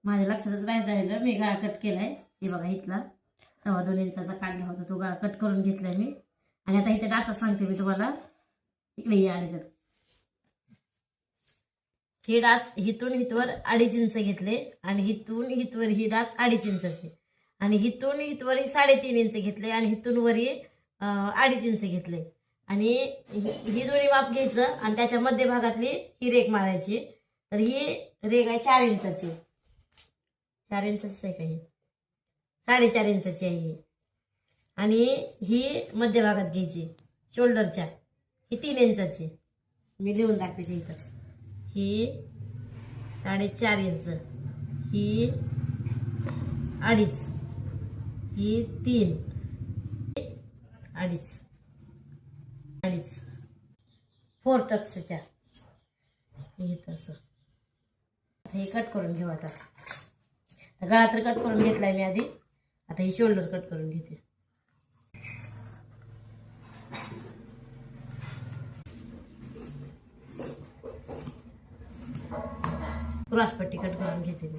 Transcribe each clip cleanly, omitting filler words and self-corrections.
माझ्या लक्षातच नाही राहिलं, मी गळा कट केलाय. हे बघा इथला 2.25 इंचाचा काढला होता, तो गळा कट करून घेतलाय मी. आणि आता इथे डाचा सांगते मी तुम्हाला. इकडे ये अलीकडे. ही डाच हिथून हितवर 2.5 इंच घेतले आणि हिथून हितवर ही डाच 2.5 इंचाची आणि हिथून हितवर 3.5 इंच घेतले आणि हिथून वरी 2.5 इंच घेतले आणि ही दोन्ही माप घ्यायचं आणि त्याच्या मध्यभागातली ही रेघ मारायची. तर ही रेघ आहे 4 इंचाची. 4 इंचाची आहे का ही? 4.5 इंचाची आहे ही. आणि ही मध्यभागात घ्यायची शोल्डरच्या. ही 3 इंचाची. मी लिहून दाखवते इथं. ही 4.5 इंच, ही 2.5, ही 3, 2.5 4 टक्सच्या. हे तसं हे कट करून घेऊ. आता गळा तर कट करून घेतलाय मी आधी. आता ही शोल्डर कट करून घेते. क्रॉसपट्टी कट करून घेते मी.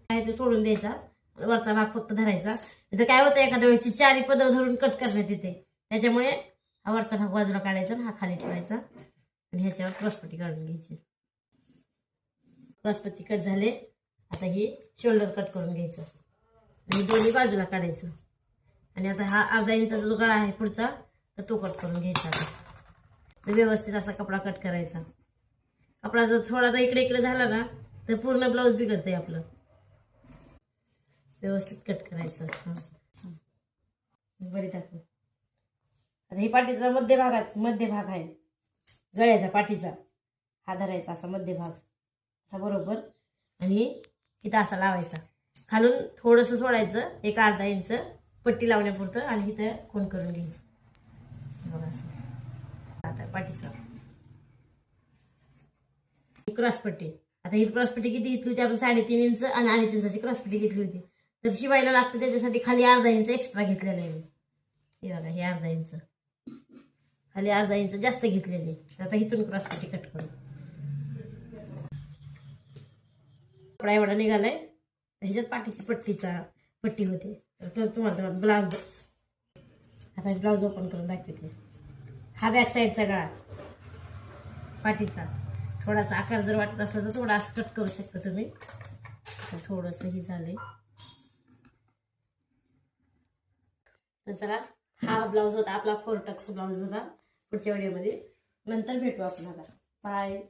काय ते सोडून द्यायचा, वरचा भाग फक्त धरायचा. इथं काय होतं एखाद्या वेळेस 4 पदर धरून कट करण्यात येते, त्याच्यामुळे हा वरचा भाग बाजूला काढायचा आणि हा खाली ठेवायचा आणि ह्याच्यावर क्रॉसपट्टी काढून घ्यायची. क्रॉसपट्टी कट झाले. आता ही शोल्डर कट करून घ्यायचं आणि दोन्ही बाजूला काढायचं. आणि आता हा 1/2 इंचाचा जो गळा आहे पुढचा, तर तो कट करून घ्यायचा. आता व्यवस्थित असा कपडा कट करायचा. कपडा जर थोडा इकडे इकडे झाला ना तर पूर्ण ब्लाऊज बिघडतंय आपलं. व्यवस्थित कट करायचं. बरी दाखव. आता ही पाठीचा मध्य भाग आहे गळ्याचा पाठीचा. हा धरायचा असा मध्यभाग असा बरोबर आणि इथं असा लावायचा. खालून थोडंसं सोडायचं 1/2 इंच पट्टी लावण्यापुरतं आणि इथं कोण करून घ्यायचं बघा असं. आता पाठीचा क्रॉसपट्टी. आता ही क्रॉसपट्टी किती घेतली होती आपण? 3.5 इंच आणि 2.5 इंचाची क्रॉसपट्टी घेतली होती. तर शिवायला लागतं त्याच्यासाठी खाली 1/2 इंच एक्स्ट्रा घेतलेलं आहे मी. हे बघा हे 1/2 इंच खाली 1/2 इंच जास्त घेतलेली. आता इथून क्रॉसपट्टी कट करू. कपडा एवढा निघालाय. ह्याच्यात पाठीची पट्टी होते. तर तुम्हाला ब्लाउज, आता ब्लाउज ओपन करून दाखवते. हा बॅक साईडचा गळा पाठीचा. थोडासा आकार जर वाटत असला तर थोडा असं कट करू शकता तुम्ही. थोडंसं ही झालंय. तर चला, हा ब्लाऊज होता आपला 4 टक्स ब्लाऊज होता. पुढच्या व्हिडिओमध्ये नंतर भेटू आपण. आता बाय.